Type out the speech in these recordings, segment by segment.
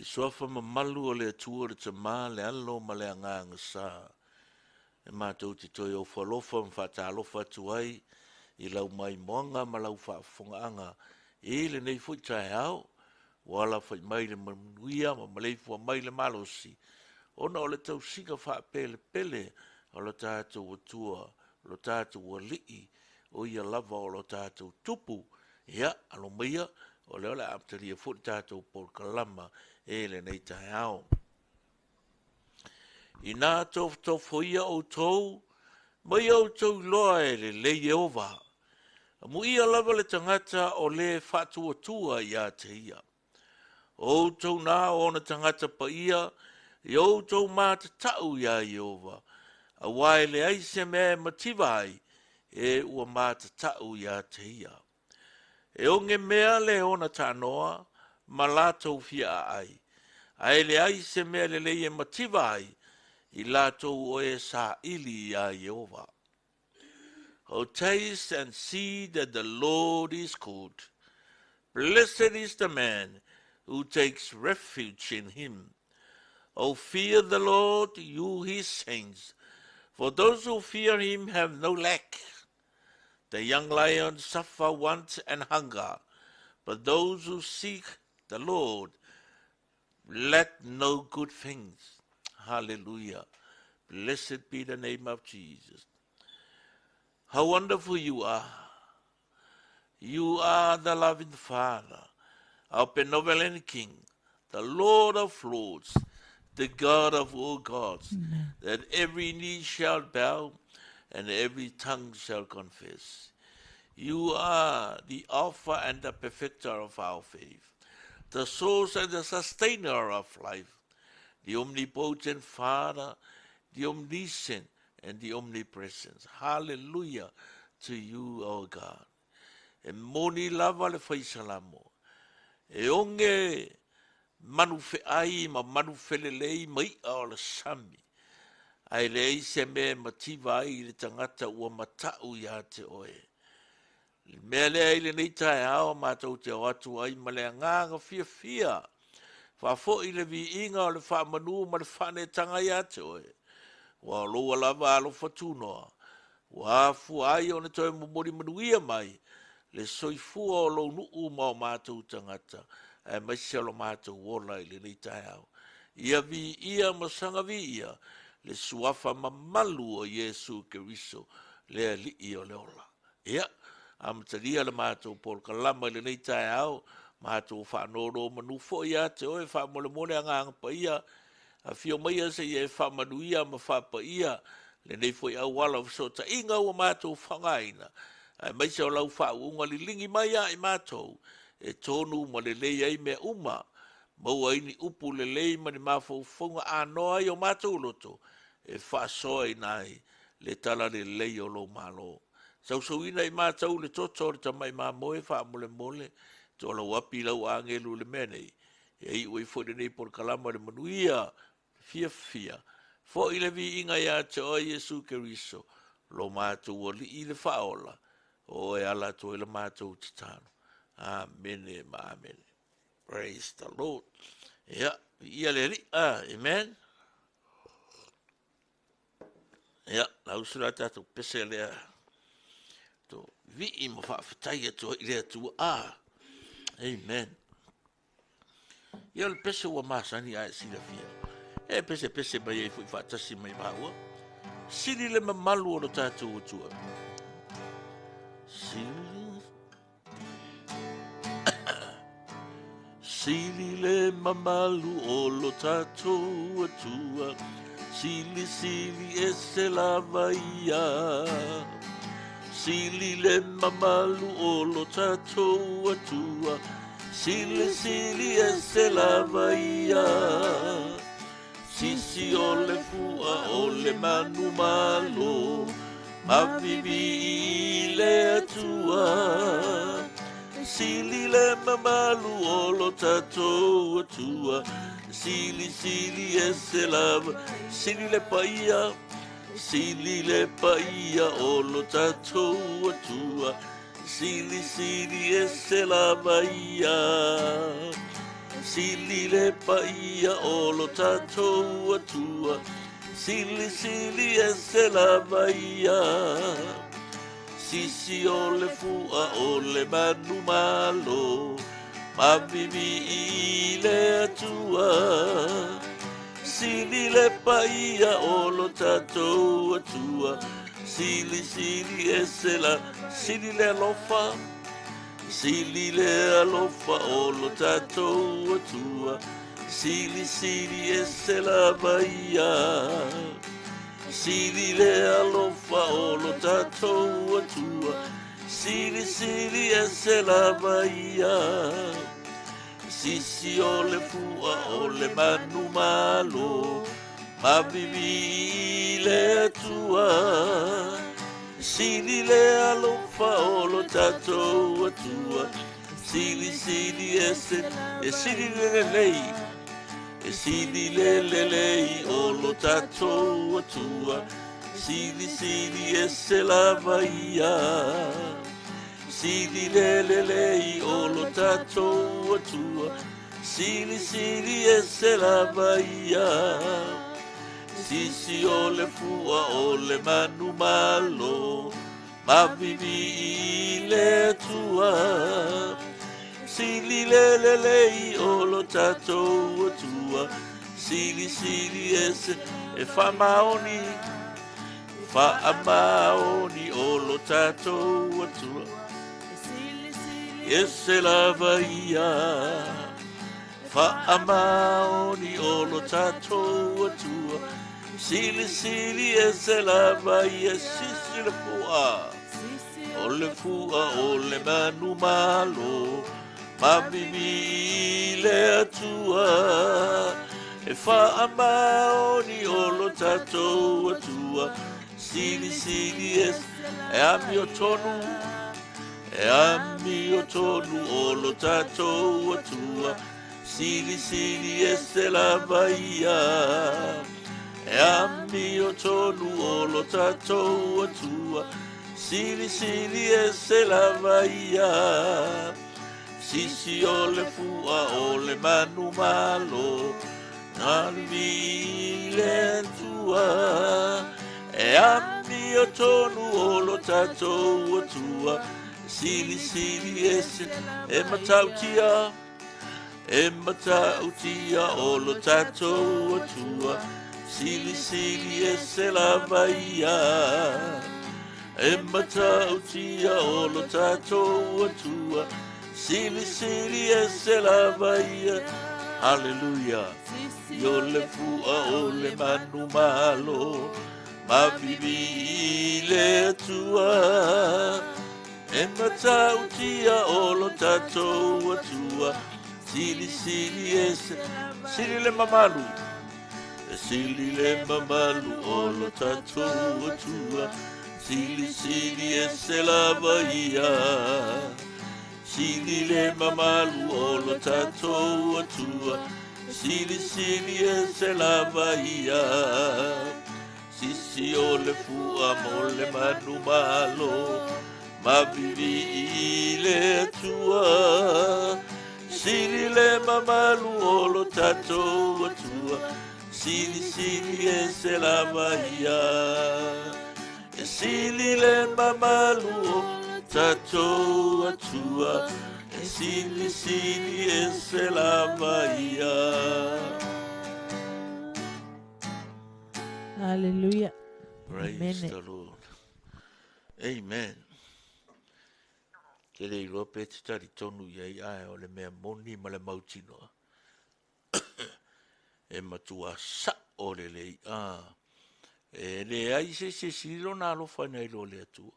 Le soafa mamalu o le atua le tama le alo ma le anganga sa. E mātou te toi o whalofa mwhatalofa atu ai i lau mai moanga ma lau whaafonga e le nei fwoi tai au wala fwoi mai le manuia ma malei fwa mai le malosi ona o le tau singa wha pele pele o lo tātou atua lo tātou alii o ia lava o lo tātou tupu ia alo meia o le ola amtaria fwoi tātou por kalama e le nei tai au I nā tofo ia o tau, mai au tau loa e le lei ova. Mu ia lava le tangata o le whatua tua ia te ia. O tau nā o na tangata pa ia, I o tau māta tau ia i ova. A wai le aise me mativai e ua māta tau ia te ia. E onge mea le ona tānoa, ma lātou fia ai. Ai le aise mea le leie mativai, I lātou o e sa ili a Yehova. Oh, taste and see that the Lord is good. Blessed is the man who takes refuge in him. Oh, fear the Lord, you his saints, for those who fear him have no lack. The young lions suffer want and hunger, but those who seek the Lord lack no good things. Hallelujah. Blessed be the name of Jesus. How wonderful you are. You are the loving Father, our benevolent King, the Lord of lords, the God of all gods, that every knee shall bow and every tongue shall confess. You are the Alpha and the perfecter of our faith, the source and the sustainer of life, the omnipotent Father, the omniscient and the omnipresent. Hallelujah to you, O God. E moni lava le whaisalamo. E onge manufe ai ma manufe lei mai o le sami. Ai le eise me mativa ai le tangata ua matau ia te oe. Mea le ai le nei tae ao mātou te watu ai ma le nganga fia fia. Whafo I le vi inga o le whamanu ma le whane tanga ia te oe. Wa loa lava alo fatunoa. Wa fu ai o ne toi mumori manuia mai. Le soifua o lo nuu ma o mātou tangata. E maisi alo mātou wola I le nei tae au. Ia vi ia masanga vi ia. Le suafa mamalu o Yesu Keriso. Le li o le ola. Ia. Amataria le mātou por kalama le nei tae au. Mātou whanoro manufo ia te oe whamole mone anganga pa ia. A fio mai se ye whamanuia ma whapa ia. Le nei foi au wala so ta inga ua mātou whangaina. Ai mai se o lau whaunga li lingi mai a I mātou. E tonu ma le lei ai mea uma. Mau aini upu le lei ma ni mawhau whaunga anoa I o mātou loto. E whaasoa I nai le tala le lei o lo malo. Sau ina I mātou le toto le tamai mā moe whaamole mole. Tō lau api lau angelu le menei. E I ui fwoi nei por kalama le manuia. Fia fia. Fo I le vi inga ia te o Yesu Keriso. Lo mātou o li I le whaola. O e ala to le mātou titano. Amen e ma amen. Praise the Lord. Ia. Ia le ri. Amen. Ia. Lau sura tātou pese lea. To vi I mo whaafatai ato I lea tu Amen. Ia le pese ua masani a e sila fia. E pese mai e fui whaatasi mai maua. Siri le mamalu o lo tātou utua. Siri le mamalu o lo tātou utua. Sili e se lava ia. Sili le mamalu o lo tātou utua. Sili e se lava ia. Sisi o le fua o le manu malo. Ma vivi le atua. Sili le mamalu o lo tātou atua. Sili e se lava. Sili le paia. Sili le paia o lo tātou atua. Sili e se lava ia. Sili le paia o lo tatou atua. Sili sili e se la vaia. Sisi o le fua o le manu malo. Mavivi i le atua. Sili le paia o lo tatou atua. Sili sili e se la. Sili le alofa. Sili le alofa o lo tatou atua. Sili sili e se la vaia. Sili le alofa o lo tatou atua. Sili sili e se la vaia. Sisi o le fua o le manu malo. Mavivi le atua. Sili le alofa o lo tatou atua. Sili sili e sili le lei. E sili le lei o lo tatou atua. Sili sili e se la vaia. Sili le lei o lo tatou atua. Sili sili e se la vaia. Sisi o le fua o le manu malo. Mavivi le tua. Sili le lei o lo tatou atua. Sili sili e se e fa maoni. Fa amaoni o lo tatou atua. E se la vaia. Fa amaoni o lo tatou atua. Sili sili e se la vaia. Sisi le fua. O le fua o le manu malo. Mavivi le atua. E fa amaoni o lo tatou atua. Sili sili e ami o tonu. E ami o tonu o lo tatou atua. Sili sili e se la vaia. E ami o tonu o lo tatou atua. Sili sili e se la vaia. Sisi o le fua o le manu malo. Nalvi le tua. E ami o tonu o lo tatou atua. Sili sili e se e matautia. E matautia o lo tatou atua. Sili sili e se la vaia. E matautia o lo tatou atua. Sili sili e se la vaia. Hallelujah. Yo le fua o le manu malo. Mavivi le tua. E matautia o lo tatou atua. Sili sili e se. Sili le mamalu. E sili le mamalu o lo tatou atua. Sili sili e se la vaia. Sili le mamalu o lo tatou atua. Sili sili e se la vaia. Sisi o le fua mo le manu malo. Mavivi le tua. Sili le mamalu o lo tatou atua. Sili sili e se la vaia. E sili le mamalu o tatou atua. E sili sili e se la vaia. Hallelujah. Praise the Lord. Amen. Ke rei roa pe te tari tonu iai ai o le mea moni ma le mautinoa. E matua sa o le lei. E le ai se silo na alofa nei lo le atua.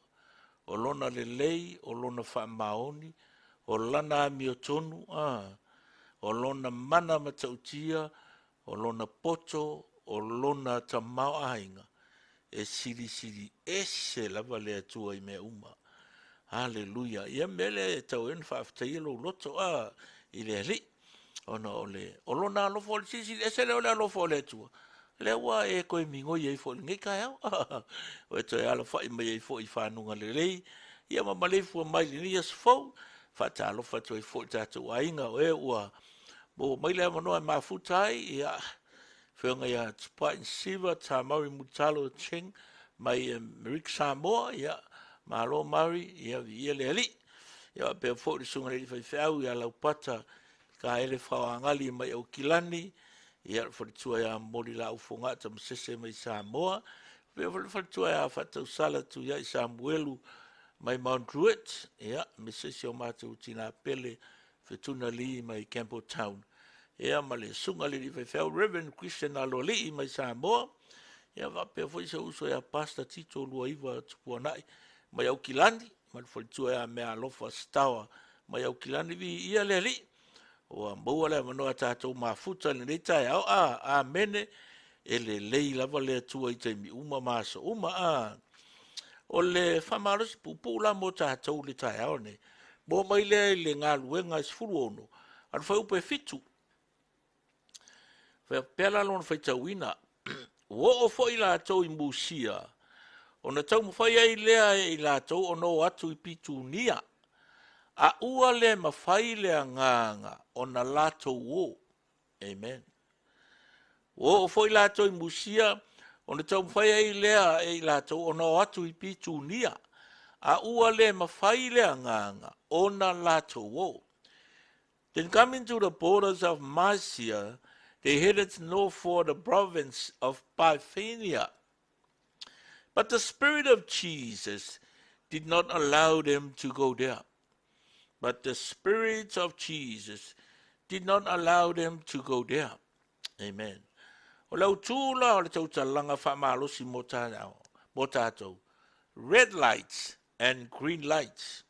O lona le lei, o lona wha maoni, o lana ami o tonu, o lona mana matautia, o lona poto, o lona tamau ainga. E siri siri ese lava le atua I mea uma. Hallelujah. Ia mele tau en whaaftai lo loto I le li. Ona ole. O lona alofo o le siri ese le ole alofo o le atua. Le wa e koe mingo I fo ngai kai au. O e toi alofa I mai fo I whanunga le rei. Ia mamalefu mai le nias fo. Whata alofa toi fo tatu ainga o e ua. Mo mai le manoa mafutai ia whenga ia tupa in siva ta mauri mutalo cheng mai Rick Samoa ia malo mauri ia ia le ali ia pe fo di sunga le fai ia lau pata ka ele whaangali mai au kilani ia fo di tua ia mori la ufonga ta msese mai Samoa pe fo di tua ia fatau sala tu ia Samuelu mai Mount Druitt ia msese o mata utina pele fetuna li mai Campo Town ia male sunga le fai Reverend Christian Aloli mai Samoa ia va pe foi se uso ia pasta tito lua iva tupuanai mai au kilani mai foi tu ia me alofa stawa mai au kilani vi ia le li o mbua le mano tatou mafuta le nei tai au a mene ele lei lava le tua i taimi uma maso uma o le famaros pupu la mo tatou le tai au ne mo mai le ngaluenga sfulu ono al foi upe fitu fa pela lon foi tawina wo o foi la tau i musia ona tau mawhai ai lea i la tau ono atu i pitunia a ua le mawhai lea nganga ona la tau wo amen wo o foi la tau i musia ona tau mawhai ai lea i la tau ono atu i pitunia a ua le mawhai lea nganga ona la tau wo. Then coming to the borders of Mysia, they headed north for the province of Bithynia. But the Spirit of Jesus did not allow them to go there. But the Spirit of Jesus did not allow them to go there. Amen. O lau tūla o le tau talanga whamalosi mo tātou. Red lights and green lights.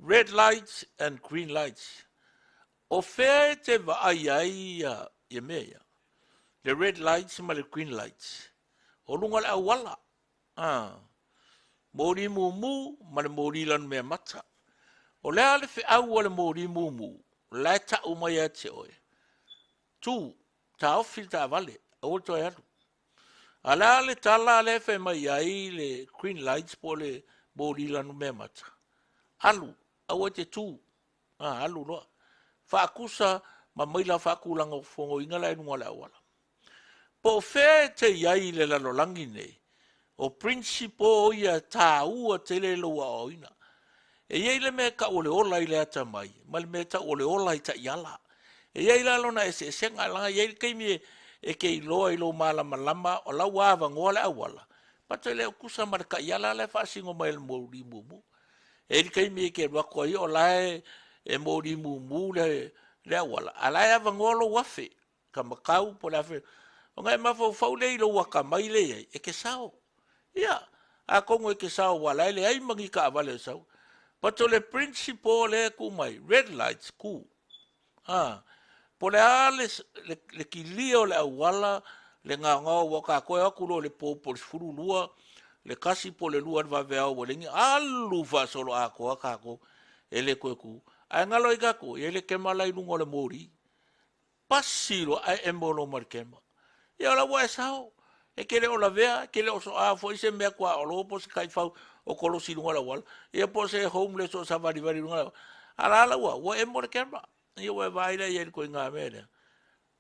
Red lights and green lights. O whea te vaai ia mea. The red lights ma le green lights. O lunga le awala. Mori mumu ma le mori lan mea mata. O lea le whi au le mori mumu. Lai ta umai a te oe. Tu, ta ofi ta vale. O to e alu. A lea le tala le whi mai ai le green lights po le mori lan mea mata. Alu, au te tu. Alu loa. Whaakusa ma maila whaakulanga o whongo inga lai nunga le awala. Po whea te iai le lalolangi nei. O principo ia tā ua te le loa o ina. E iei le mea ka ole ola i le ata mai. Ma le mea ta ole ola i ta iala. E iei la lona e se senga langa. Iei kei mi e kei loa i lo malama lama o lau awa ngoa le awala. Pato le kusa ma ka iala le whaasingo mai le mori mumu. E kei mi e ke wako i o lae e mori mumu le awala. A lae awa ngoa lo wafe. Ka makau po le afe. O ngai mafau fau le i lo waka mai le iei. E ke sao. Ia, a kongo e ke sao wala ele ai mangi ka avale sao. Pato le principo le ku mai, red lights ku. Po le ale le kilio le awala, le ngā ngā waka koe akulo le popo le furu lua, le kasi po le lua va vea o lengi, alu va solo ako akako, ele koe ku. Ai ngalo i kako, ele kema lai lungo le mori. Pasiro ai embolo markema. Ia la wa sao. E kele o la vea, kele o so a foi se mea kua o lopo se kai fau o kolo si lunga la wala. E po se homeless o sa vari vari lunga la. Ala la wa e mo le kema. Ia wa vaira ia ko inga mele.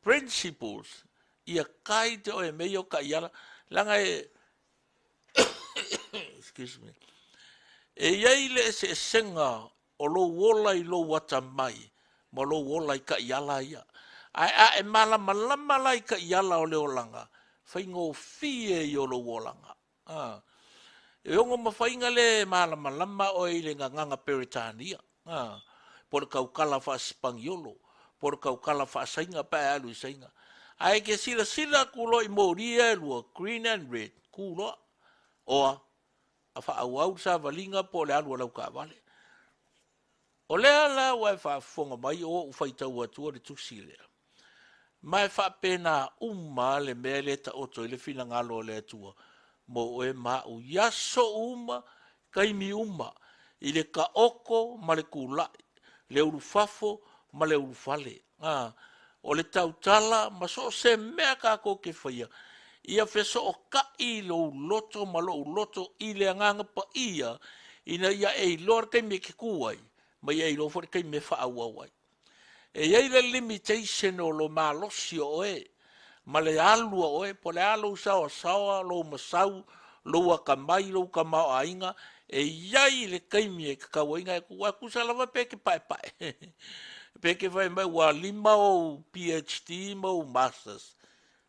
Principles. Ia kai te o e meio ka iala. Langa e... Excuse me. E iai le se senga o lo wola i lo wata mai. Ma lo wola i ka iala ia. Ai a e mala malama lai ka iala o leo langa. Whaingo fie i olo wolanga. E ongo mawhainga le malama lama o i le nganga Peritania. Por kaukala wha Spangiolo. Por kaukala wha sainga pa alu sainga. Ai ke sila sila kulo i moria lua green and red. Kulo. Oa. A wha au au sa valinga po le alu alau ka vale. O lea la wai wha fonga mai o whaitau atua le tusilea. Mai whapena le mea le ta oto i le whina ngalo le atua. Mo e mau yaso kaimi i le ka oko ma le kulai. Le urufafo ma le urufale. O le tautala ma so se mea kako ke whaia. Ia feso o ka i lo loto ma lo loto i le anganga pa ia. Ina ia e lor kai me ke kuai. Ma ia i lo for kai me wha awawai. E iei le limitation o lo malosi o e. Ma le alua o e, po le alu sawa sawa, lo masau, lo akamai, lo kamao ainga, e iai le kaimi e kakawainga e kua kusalawa peke pai pai. Peke vai mai wa lima o PhD ma o Masters.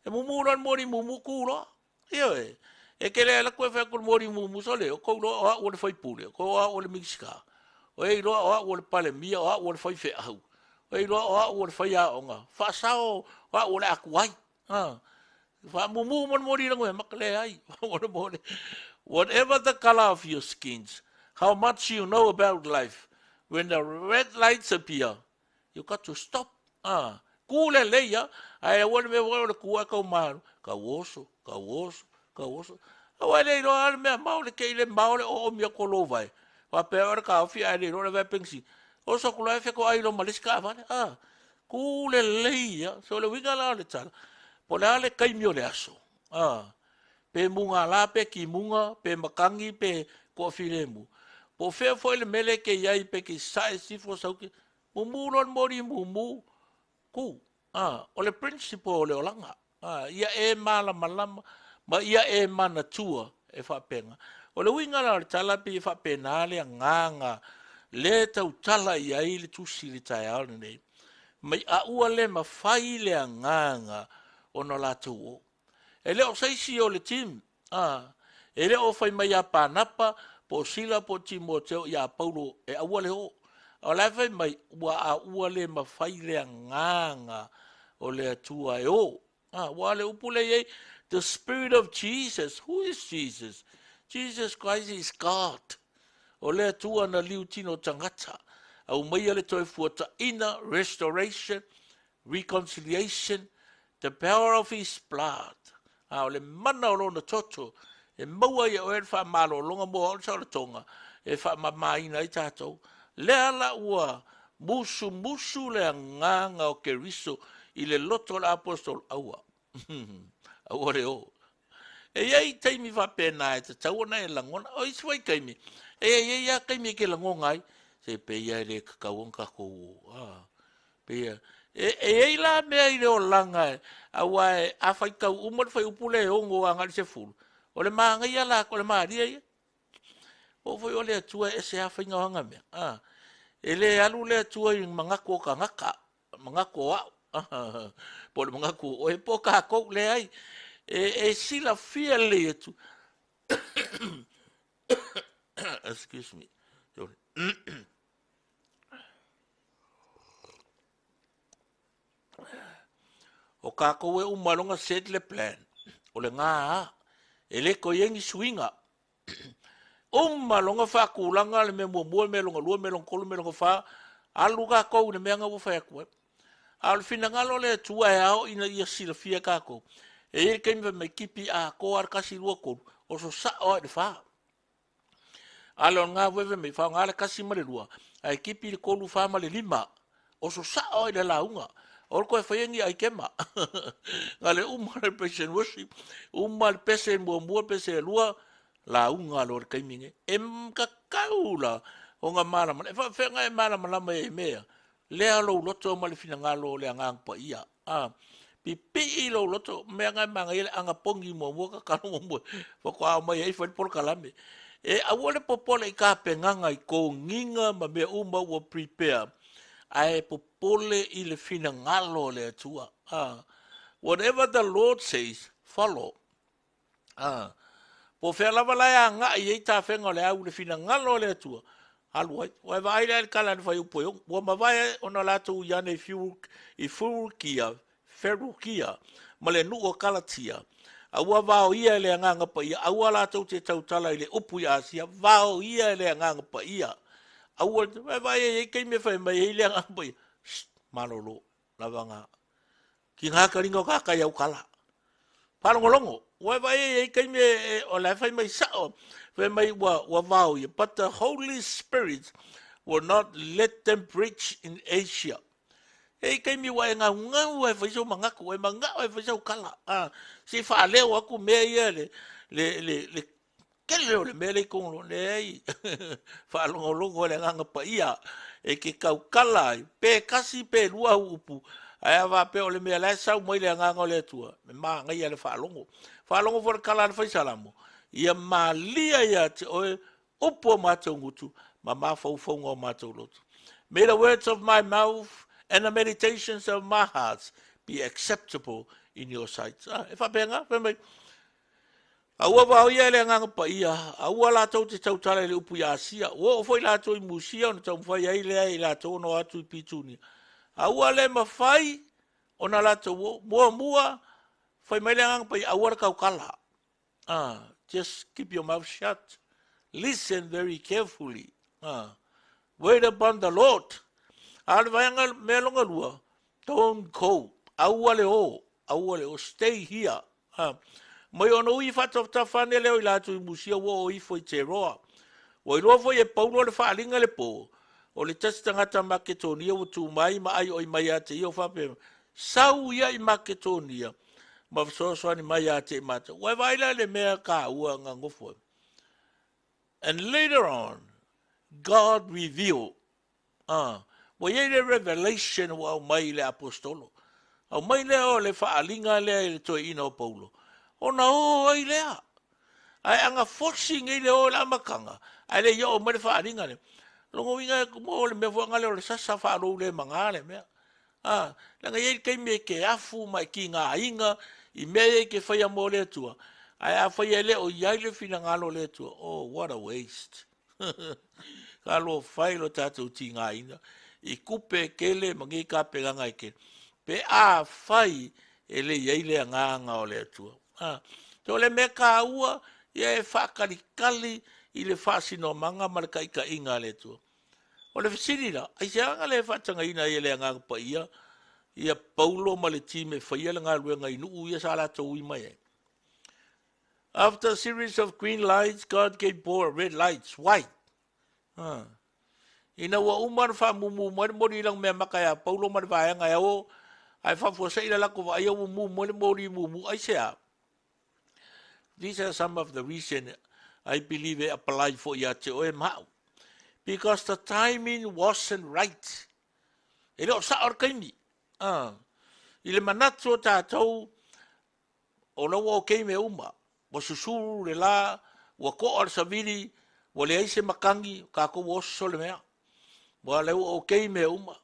E mumuran mori mumu kuro. Iyo e. E ke le ala koe whea kul mori mumu sole, o kou loa o a ua le whai pule, o kou a ua le Mexica. O e loa o a ua le pale mia, o a ua le whai whea au. O e loa o a ua le whai a onga. Whaasao o a ua le akuai. Wha mumu man mori rango e makale ai. Whatever the color of your skins, how much you know about life, when the red lights appear, you got to stop. Kule leia, ai wale me wale kua kau maru, ka woso, ka woso, ka woso. Wale no al me maule ke ile maule o mi ko lo vai. Wa pe ora ka fi ai no le pensi. O so kula fe ko ai lo maliska vale. Kule leia, so le winga la le tsala. Po le ale kai mi o le aso. Pe munga la pe ki munga, pe makangi pe ko filemu. Po fe foi le mele ke yai pe ki sai sifo sauki. Mumu ron mori mumu. Ku. O le principle o le olanga. Ia e mala malama, ma ia e mana tua e whapenga. O le winga la le talapi e whapena le nganga, le tau tala ia i le tusi le tai aone nei. Mai a ua le mawhai le nganga o no la tuo. E le o saisi o le tim. E le o whai mai a pānapa, po sila po Timoteo i a Paulo e a ua le o. O le whai mai ua a ua le mawhai le nganga o le atua e o. Ua le upule ye, the Spirit of Jesus. Who is Jesus? Jesus Christ is God. O le atua na liu tino tangata. Au mai ale toi fuata ina, restoration, reconciliation, the power of his blood. O le mana o lona toto, e maua ia o e wha malo longa mua o sa le tonga, e wha mamaina i tātou. Le ala ua musu musu le nganga o ke riso i le loto la apostol aua. Aua re o. E iei taimi wha pēnā e te tauana e langona, o isi wai kaimi. E iei ia kaimi ke langongai, se pe ia le kakauanga ko. Pe ia. E iei la mea i reo langa e, aua e a whai kau umar whai upule e ongo a ngari se fulu. O le maa ngai ala, o le maa ria ia. O whai o le atua e se a whai ngawanga mea. E le alu le atua i mangako ka ngaka, mangako au. Po le mangako, o e po ka kou le ai. E sila fia le atu. Excuse me. O ka kou e umalonga set le plan. O le ngā e le ko yengi swinga. Umalonga wha kulanga le me mua me longa lua me longa kolu me longa wha. Alu ka kou ne meanga wo wha kua. Al fina ngalo le tua e ao ina ia sila fia ka kou. E keimi me kipi a ko ar kasi lua kolu. O so sa o e wha. Alo ngā wewe me wha ngā le kasi mare lua. Ai kipi le kolu wha ma le lima. O so sa o e le launga. O ko e whaengi ai kema. Ngale umare pesen worship. Umare pesen mua pesen lua. Launga lo kaiminge. E mkakaula. O ngā marama. E whaenga e marama lama e mea. Lea lo loto ma le fina ngalo le angang pa ia. Pi i lo loto mea ngai manga ile anga pongi mua ka kano mua. Whako au mai ei whai polo kalame. E awole popole i ka penganga i ko nginga ma mea uma ua prepare. Ai popole i le fina ngalo le atua. Whatever the Lord says, follow. Po whea lava lai a ngā i ei tā whenga le au le fina ngalo le atua. Aluai, wai vai le kala ni whai upoiong. Ua mawai ona lātou iane i furukia, ferukia, ma le nuo kalatia. Aua vao ia le anganga pa ia. Aua lātou te tautala i le upu i Asia. Vao ia le anganga pa ia. Aua, vai e kei me whai mai e le anganga pa ia. Malolo, lavanga. Ki ngā karinga o kākai au kala. Palongolongo. Vai e kei me o la whai mai sao. Whai mai wa vao ia. But the Holy Spirit will not let them preach in Asia. E kei mi wa e ngau e whaisau mangako, e mangau e whaisau kala. Si wha leo aku mea ia le Kele o le mele kong lo nei. Whaalongo longo le nganga pa ia. E ke kau kalai. Pe kasi pe lua upu. Ai awa pe o le mea lai sau mai le nganga o le tua. Me maa ngai ale whaalongo. Whaalongo fora kala le whaisalamo. Ia maa lia ia te oe upo mātou ngutu. Ma maa whauwhaunga o mātou lotu. May the words of my mouth and the meditations of my heart be acceptable in your sight. E whapenga, whamai. Aua wau ia le nganga pa ia. Aua la tau te tautala le upu ia asia. Ua o foi la tau i musia. Ona tau mwhai ai lea i la tau no atu i pituni. Aua le mawhai. Ona la tau mua. Whai mai le nganga pa ia. Aua kau kala. Just keep your mouth shut. Listen very carefully. Wait upon the Lord. Ale vayanga me longa lua. Don't go. Aua le o. Aua le o. Stay here. Mai ono i whatawhane leo i latu i musia wo o i fo i te roa. O i roa fo i e paulo le whaalinga le po. O le tastangata Maketonia o tu mai ma ai o i mai a te i o whape. Sau ia i Maketonia. Ma whasoaswani mai a te i mata. Wai waila le mea ka ua ngā ngofo. And later on, God revealed. Wa iei le revelation wa o mai le apostolo. Au mai le o le whaalinga le toi ina o paulo. Ona o ai lea. Ai anga forcing i le o la makanga. Ai le yo o mai le whaalinga le. Longo inga mo le mea fuanga le o le sasa whaarou le mangale mea. Langa iei kei me ke afu mai ki ngā inga i mea ke whaia mo le tua. Ai a whaia le o iai le whina ngalo le tua. Oh, what a waste. Ka lo whai lo tātou ti ngā inga. I kupe kele mangi ka peganga i ke. Pe a whai e le iei le nganga o le tua. Tō le me ka ua, ia e whakarikali i le whasino manga ma le kaika inga le tua. O le whasinira, ai se anga le whatanga ina i le nganga pa ia paulo ma le time whaia le ngā ruenga i nuu ia sa la tau i mai. After a series of green lights, God gave Paul red lights, white. Ina wa umar wha mumu mori lang mea makaya, paulo ma le vayanga ia o, ai whafua ila lako wa ia mumu mori mumu, ai sea. These are some of the reasons I believe it applied for Yate Oemau. Because the timing wasn't right. Ele o sa or kaimi. Ile manatso tātou o lawa o keime uma. Wa susuru le la, wa ko or saviri, wa le aise makangi, kako wa oso le mea. Wa le o keime uma.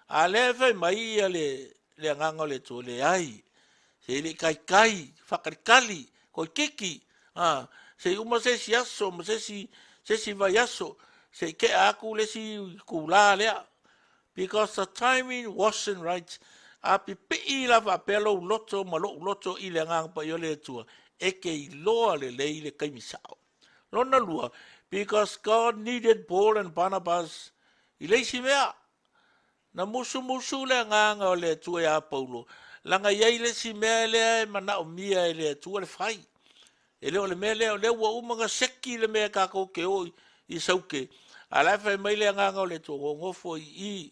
A lewe mai le nganga le to le ai. Se le kai, whakarikali, ko kiki, se uma se si aso, ma se si vai aso, se ke aku le si kula lea. Because the timing wasn't right. A pipi la va pelo loto, ma loto i le ngang pa yo le tua. E ke i loa le le kaimisao. Lona lua, because God needed Paul and Barnabas, i le si mea. Na musu le nganga o le tua ya Paulo. Langa iei le si mea lea e mana o mia e le tua le fai. E leo le mea leo leo ua umanga seki le mea kako ke o i sauke. A lai fai mai lea nganga o le tua ngofo i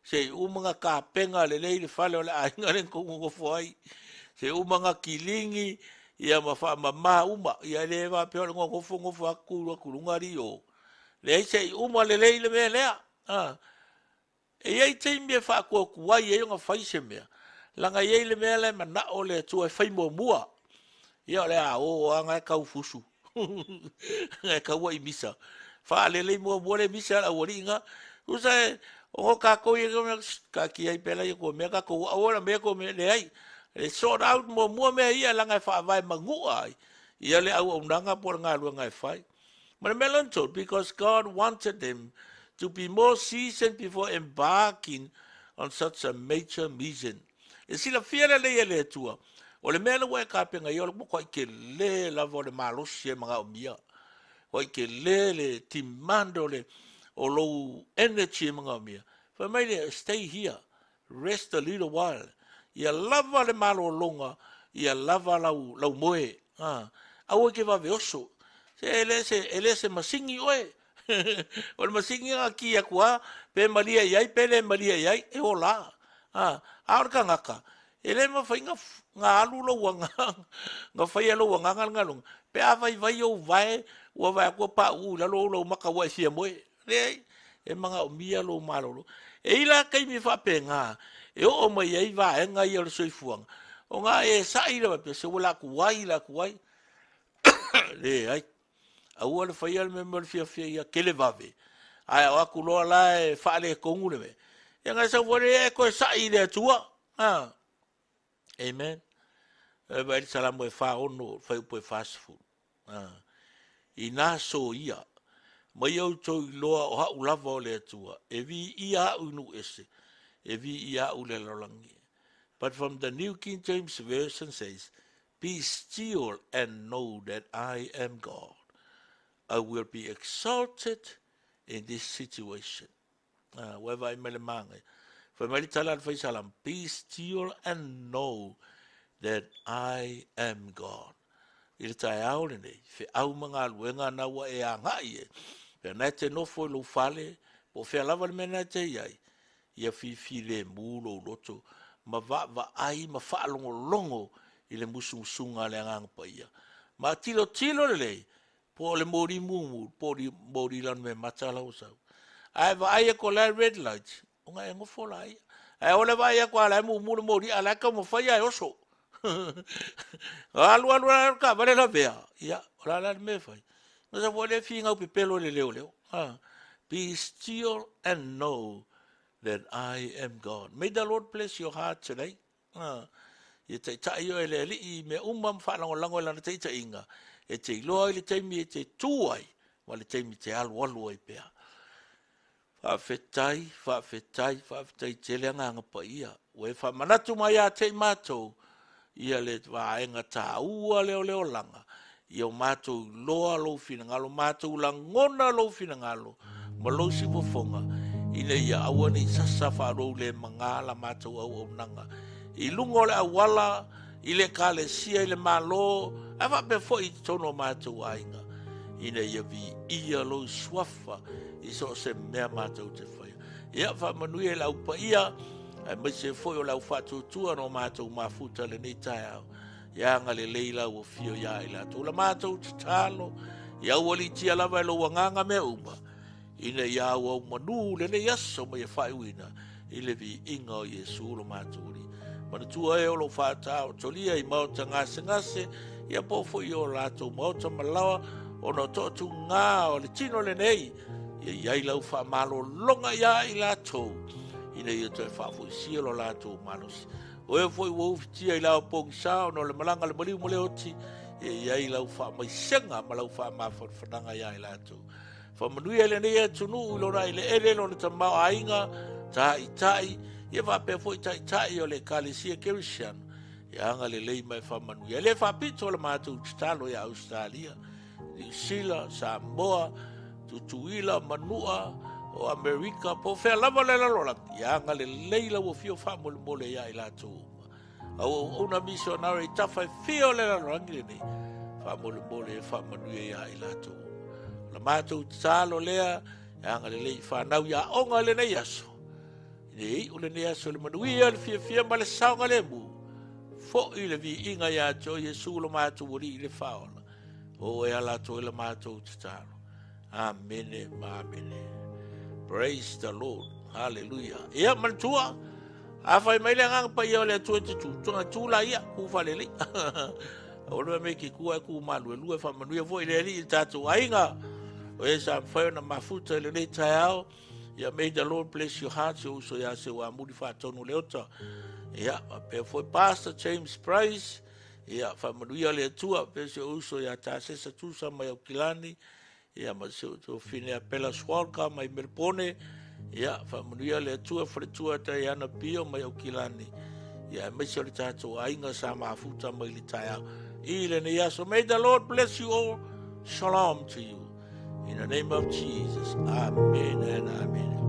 se umanga ka penga le lei le fale o le ainga le ngofo ai. Se umanga kilingi ia ma uma ia le va pe o ngofo akurunga rio. Le se uma le lei le mea lea. E iei te mea wha kuai e nga fai se mea. Langa iei le mea le mana o le tua e whai mua. Ia le a o anga e kau fusu. Ngai kau i misa. Wha le le mua le misa la wari inga. Usa e o ka kou i ka ki ai pela i ko mea ka kou aora mea ko mea le ai. Le sort out mua mea ia langa e wha vai mangua ai. Ia le au nanga por ngā lua ngai whai. Ma le melon told because God wanted them to be more seasoned before embarking on such a major mission. E sila fiera le tua. O le mea lua e ka penga i o mo koi ke le lavo le malosi e mga o mia. Koi ke le timando le o low energy e mga o mia. Fa mai le stay here. Rest a little while. Ia lava le malo longa. Ia lava lau moe. Au ke va veoso. Se ele se masingi oe. O le masingi a ki a kua. Pe malia iai, pe le malia iai. E o la. Aor ka ngaka. ele ma fa nga alu lo wanga nga fa lo wanga ngalung pe a vai o vai o vai ko pa u la lo maka wa sia mo le e manga o mia lo malo e ila kai mi fa penga e o mai ai va e nga i so fuang o nga e sa i le pe se wala ku wai le ai a o le fa ia me mo fia ia ke le vave ai o ku lo la e fa le ko ngule me e nga sa vole e ko sa i le tua amen e vai salamu e fa ono fa po fast food ina so ia mai au to loa o ha ulava o le tua e vi ia unu ese e vi ia u le lolangi. But from the New King James Version says, be still and know that I am God. I will be exalted in this situation. Wherever I may mangi. For me talan fa salam, be still and know that I am God. I le tai au le nei, fe au manga luenga na wa e angai e. Pe na te nofo lo fale, po fe lava le mena te iai. Ia fi le mulo loto, ma va ai ma fa longo i le musunga le ngang pa ia. Ma tilo le lei, po le mori mumu, po le mori lan me matala o sau. Ai va ai ko le red light, unga e ngo fola ai. Ai ole va ai ko ala mumu le mori ala ka mo fa ia oso. Alu ka vale la vea. Ia, ola la me fai. No se vuole finga o pipelo le leo. Be still and know that I am God. May the Lord bless your heart today. Ia te tai o ele li me umam whanango lana te ita inga. E te iloa le teimi e te tuai. Ma le teimi te alu ai pea. Whawhetai te leanga anga pa ia. Ue whamanatu mai a te mātou. Ia le vaenga tā ua leo langa. Ia o mātou loa lo fina ngalo, mātou langona lo fina ngalo. Ma lo si fofonga. Ina ia aua ni sasa wharou le mangala mātou au nanga. I lungo le awala, i le kale sia, i le malo, a whape fo i tono mātou ainga. Ina ia vi ia lo swafa, i so se mea mātou te whaia. Ia whamanui e lau pa ia, mai se foi o lau whatutua no mātou mafuta le nei tai au. Ia nga le leila o fio ia i lato. La mātou te talo, ia wali tia lava e lo wanganga me uma. Ina ia au manu le nei aso mai e whai uina. I le vi inga o Yesu lo mātou li. Mana tua e o lo whatao, tolia i mauta ngase, ia pofo i o lato mauta malawa, o no totu ngā o le tino le nei. Ia iai lau wha malo longa ia i lato. Ina ia toi whafo i sia lo lato malos. O e foi wo tia i lau pong sao no le malanga le maliu mo le oti. Ia i lau wha mai senga ma lau wha mawha whananga ia i lato. Wha manui ele nei tunu ilo rai le ele lo le tamau ainga, tai, ia wha pe foi tai o le kalesia Kirisian. Ia anga le lei mai wha manui. Ele wha pito le mātou talo ia Australia, New Zealand, Samoa, Tutuila, Manua, o Amerika, po fea lava le lalola. Ia anga le leila wo fio wha mole ia i lato. Au una missionary tawhai fio le lalorangi le nei. Wha mole e wha manui ia i lato. La mātou talo lea, ia anga le lei whanau ia onga le nei aso. Nei, o le nei aso le manui ia le fia ma le saonga le mu. Fo i le vi inga ia to Yesu lo mātou wori i le whaola. O e ala to le mātou talo. Amen, amen. Praise the Lord. Hallelujah. Ia mantua. Afai mai le ngang pa ia le 22. Tunga tula ia ku falele. O le me ki ku ku malu lu fa manu vo ile li tatu ainga. O esa fa na mafuta le le tao. Ia may the Lord bless your heart so ya se wa mudi fa tonu le ota. Ia pe foi Pastor James Price. Ia fa manu ia le tua pe se uso ya ta se tu sa mai o kilani. Ia ma se to fine apela swalka mai merpone. Ia fa manuia le tua fretua ta yana pio mai o kilani. Ia mai se le tato ainga sa mafuta mai li taia. Ile ne ia so may the Lord bless you all. Shalom to you. In the name of Jesus. Amen and amen.